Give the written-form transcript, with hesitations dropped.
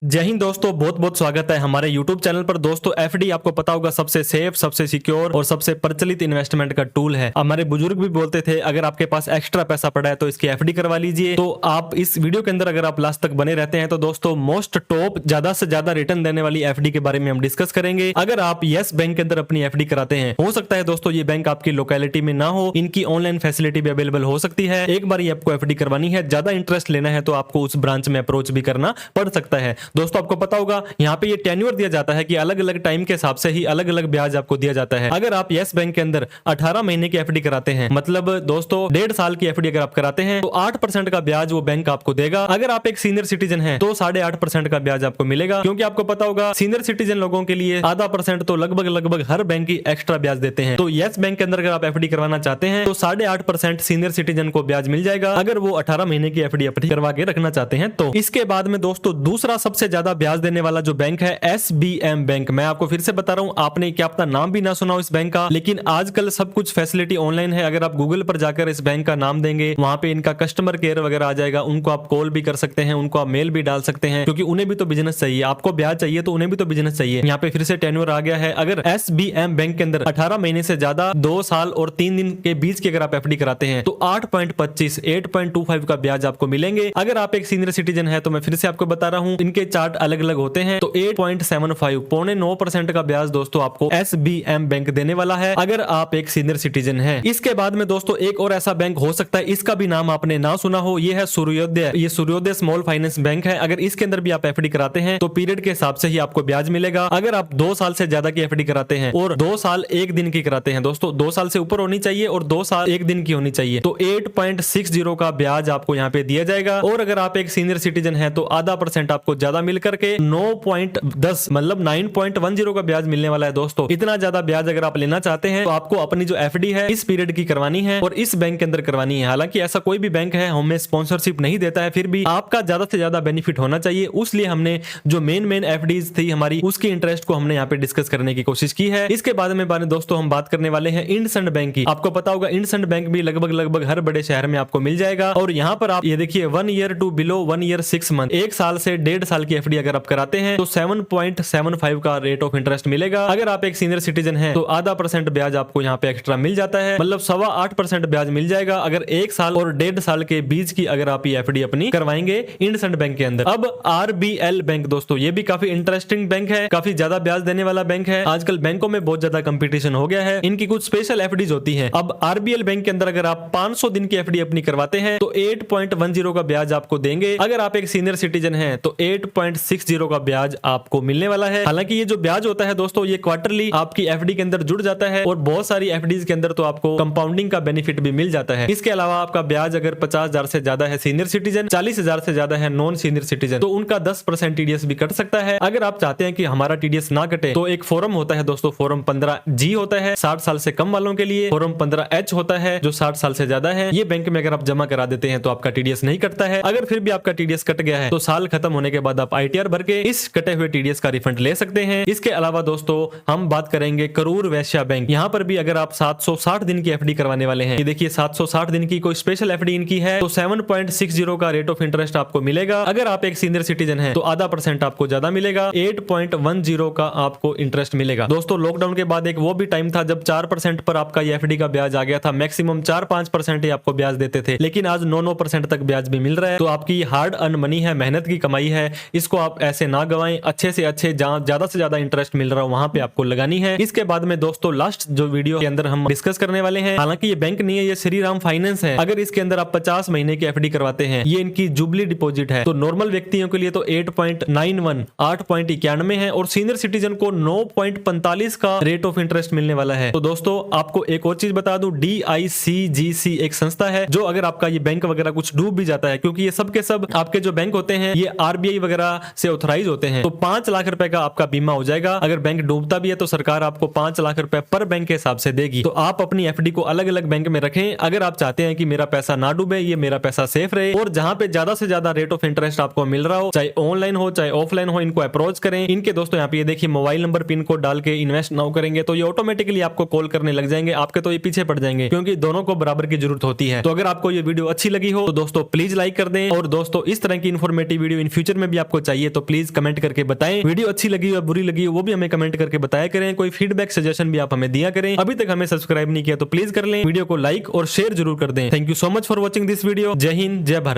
जय हिंद दोस्तों, बहुत बहुत स्वागत है हमारे YouTube चैनल पर। दोस्तों एफडी आपको पता होगा सबसे सेफ, सबसे सिक्योर और सबसे प्रचलित इन्वेस्टमेंट का टूल है। हमारे बुजुर्ग भी बोलते थे अगर आपके पास एक्स्ट्रा पैसा पड़ा है तो इसकी एफडी करवा लीजिए। तो आप इस वीडियो के अंदर अगर आप लास्ट तक बने रहते हैं तो दोस्तों मोस्ट टॉप ज्यादा से ज्यादा रिटर्न देने वाली एफडी के बारे में हम डिस्कस करेंगे। अगर आप यस बैंक के अंदर अपनी एफडी कराते हैं, हो सकता है दोस्तों ये बैंक आपकी लोकेलिटी में ना हो, इनकी ऑनलाइन फैसिलिटी भी अवेलेबल हो सकती है। एक बार ये आपको एफडी करवानी है, ज्यादा इंटरेस्ट लेना है तो आपको उस ब्रांच में अप्रोच भी करना पड़ सकता है। दोस्तों आपको पता यहाँ पे ये टेन्योर दिया जाता है कि अलग अलग टाइम के हिसाब से ही अलग अलग ब्याज आपको दिया जाता है। अगर आप यस बैंक के अंदर 18 महीने की एफडी कराते हैं, मतलब दोस्तों 1.5 साल की एफडी अगर आप कराते हैं तो 8% का ब्याज वो बैंक आपको देगा। अगर आप एक सीनियर सिटीजन हैं तो 8.5% का ब्याज आपको मिलेगा, क्योंकि आपको पता होगा सीनियर सिटीजन लोगों के लिए आधा % तो लगभग हर बैंक की एक्स्ट्रा ब्याज देते हैं। तो यस बैंक के अंदर अगर आप एफडी करवाना चाहते हैं तो 8.5% सीनियर सिटीजन को ब्याज मिल जाएगा, अगर वो 18 महीने की एफडी करवा के रखना चाहते हैं तो। इसके बाद में दोस्तों दूसरा सबसे ज्यादा ब्याज देने वाला जो बैंक है SBM बैंक। मैं आपको फिर से बता रहा हूं, आपने क्या अपना नाम भी ना सुना हो इस बैंक का, लेकिन आजकल सब कुछ फैसिलिटी ऑनलाइन है। अगर आप गूगल पर जाकर इस बैंक का नाम देंगे, वहां पे इनका कस्टमर केयर वगैरह आ जाएगा, उनको आप कॉल भी कर सकते हैं, उनको आप मेल भी डाल सकते हैं, क्योंकि उन्हें भी तो बिजनेस चाहिए। आपको ब्याज चाहिए तो उन्हें भी तो बिजनेस चाहिए। यहाँ पे फिर से टेन्योर आ गया है। अगर SBM बैंक के अंदर 18 महीने से ज्यादा 2 साल और 3 दिन के बीच की अगर आप एफडी कराते हैं तो 8.25 का ब्याज आपको मिलेंगे। अगर आप एक सीनियर सिटीजन है तो मैं फिर से आपको बता रहा हूं, इनके चार्ट अलग अलग होते हैं। तो 8.75 पौने 9% का ब्याज दोस्तों आपको SBM बैंक देने वाला है, अगर आप एक सीनियर सिटीजन हैं। इसके बाद में दोस्तों एक और ऐसा बैंक हो सकता है, इसका भी नाम आपने ना सुना हो, ये है सूर्योदय। ये सूर्योदय स्मॉल फाइनेंस बैंक है। अगर इसके अंदर भी आप एफडी कराते हैं तो पीरियड के हिसाब से ही आपको ब्याज मिलेगा। अगर आप 2 साल से ज्यादा की एफडी कराते हैं और 2 साल 1 दिन की कराते हैं, दोस्तों 2 साल से ऊपर होनी चाहिए और 2 साल 1 दिन की होनी चाहिए, तो 8.60 का ब्याज आपको यहाँ पे दिया जाएगा। और अगर आप एक सीनियर सिटीजन है तो आधा % आपको ज्यादा मिल करके 9.10 मतलब 9.10 का ब्याज मिलने वाला है। दोस्तों इतना ज्यादा ब्याज अगर आप लेना चाहते हैं तो आपको अपनी जो एफडी है इस पीरियड की करवानी है और इस बैंक के अंदर करवानी है। हालांकि ऐसा कोई भी बैंक है हमें स्पॉन्सरशिप नहीं देता है, फिर भी आपका ज्यादा से ज्यादा बेनिफिट होना चाहिए, उसलिए हमने जो मेन एफडीज थी हमारी उसकी इंटरेस्ट को हमने यहाँ पे डिस्कस करने की कोशिश की है। इसके बाद में दोस्तों हम बात करने वाले हैं इंडसइंड बैंक की। आपको पता होगा इंडसइंड बैंक भी लगभग हर बड़े शहर में आपको मिल जाएगा। और यहाँ पर आप ये देखिए 1 year to below 1 year 6 month, 1 साल से 1.5 साल की एफडी अगर आप कराते हैं तो 7.75 का रेट ऑफ इंटरेस्ट मिलेगा। अगर आप एक सीनियर सिटीजन हैं तो आधा % ब्याज आपको यहाँ पे एक्स्ट्रा मिल जाता है, मतलब 8.25% ब्याज मिल जाएगा अगर 1 साल और 1.5 साल के बीच की अगर आप ये एफडी अपनी करवाएंगे इंडसइंड बैंक के अंदर। अब RBL बैंक दोस्तों, ये भी काफी इंटरेस्टिंग बैंक है, काफी ज्यादा ब्याज देने वाला बैंक है। आजकल बैंकों में बहुत ज्यादा कंपटीशन हो गया है, इनकी कुछ स्पेशल एफडीज होती है। अब RBL बैंक के अंदर अगर आप 500 दिन की एफडी अपनी करवाते हैं तो 8.10 का ब्याज आपको देंगे। अगर आप एक सीनियर सिटीजन हैं तो 8.60 का ब्याज आपको मिलने वाला है। हालांकि ये जो ब्याज होता है दोस्तों ये क्वार्टरली आपकी एफडी के अंदर जुड़ जाता है और बहुत सारी एफडीज के अंदर तो आपको कंपाउंडिंग का बेनिफिट भी मिल जाता है। इसके अलावा आपका ब्याज अगर 50,000 से ज्यादा है सीनियर सिटीजन, 40,000 से ज्यादा है नॉन सीनियर सिटीजन, तो उनका 10% टीडीएस भी कट सकता है। अगर आप चाहते हैं कि हमारा टीडीएस ना कटे तो एक फॉर्म होता है दोस्तों, फॉर्म 15G होता है 60 साल से कम वालों के लिए, फॉर्म 15H होता है जो 60 साल से ज्यादा है। ये बैंक में अगर आप जमा करा देते हैं तो आपका टीडीएस नहीं कटता है। अगर फिर भी आपका टीडीएस कट गया है तो साल खत्म होने के बाद आप ITR भर के इस कटे हुए टीडीएस का रिफंड ले सकते हैं। इसके अलावा दोस्तों हम बात करेंगे करूर वैश्य बैंक। यहाँ पर भी अगर आप 760 दिन की एफडी करवाने वाले हैं, ये देखिए 760 दिन की कोई स्पेशल एफडी इनकी है, तो 7.60 का रेट ऑफ इंटरेस्ट आपको मिलेगा। अगर आप एक सीनियर सिटीजन हैं तो आधा % आपको ज्यादा मिलेगा, 8.10 का आपको इंटरेस्ट मिलेगा। दोस्तों लॉकडाउन के बाद एक वो भी टाइम था जब 4% पर आपका ये एफडी का ब्याज आ गया था, मैक्सिमम 4-5% ही आपको ब्याज देते थे, लेकिन आज 9% तक ब्याज भी मिल रहा है। तो आपकी हार्ड अर्न मनी है, मेहनत की कमाई है, इसको आप ऐसे ना गवाएं। अच्छे से अच्छे जहां ज्यादा से ज्यादा इंटरेस्ट मिल रहा हो वहां पे आपको लगानी है। इसके बाद में दोस्तों लास्ट जो वीडियो के अंदर हम डिस्कस करने वाले हैं, हालांकि ये बैंक नहीं है, ये श्री राम फाइनेंस है। अगर इसके अंदर आप 50 महीने की एफडी करवाते हैं, ये इनकी जुबली डिपॉजिट है, तो नॉर्मल व्यक्तियों के लिए तो 8.91 8.91 है और सीनियर सिटीजन को 9.45 का रेट ऑफ इंटरेस्ट मिलने वाला है। तो दोस्तों आपको एक और चीज बता दूं, DICGC एक संस्था है जो अगर आपका ये बैंक वगैरह कुछ डूब भी जाता है, क्योंकि ये सब के सब आपके जो बैंक होते हैं ये RBI वगैरह से ऑथराइज होते हैं, तो 5 लाख रुपए का आपका बीमा हो जाएगा। अगर बैंक डूबता भी है तो सरकार आपको 5 लाख रुपए पर बैंक के हिसाब से देगी। तो आप अपनी एफडी को अलग अलग बैंक में रखें अगर आप चाहते हैं कि मेरा पैसा ना डूबे, ये मेरा पैसा सेफ रहे, और जहां पे ज्यादा से ज्यादा रेट ऑफ इंटरेस्ट आपको मिल रहा हो, चाहे ऑनलाइन हो चाहे ऑफलाइन हो, इनको अप्रोच करें। इनके दोस्तों यहाँ पे ये देखिए मोबाइल नंबर पिन कोड डाल के इन्वेस्ट नाउ करेंगे तो ये ऑटोमेटिकली आपको कॉल करने लग जाएंगे, आपके तो ये पीछे पड़ जाएंगे, क्योंकि दोनों को बराबर की जरूरत होती है। तो अगर आपको ये वीडियो अच्छी लगी हो तो दोस्तों प्लीज लाइक कर दें, और दोस्तों इस तरह की इन्फॉर्मेटिव वीडियो इन फ्यूचर में भी आपको चाहिए तो प्लीज कमेंट करके बताएं। वीडियो अच्छी लगी और बुरी लगी वो भी हमें कमेंट करके बताया करें। कोई फीडबैक सजेशन भी आप हमें दिया करें। अभी तक हमें सब्सक्राइब नहीं किया तो प्लीज कर लें। वीडियो को लाइक और शेयर जरूर कर दें। Thank you so much for watching this video. जय हिंद, जय भारत।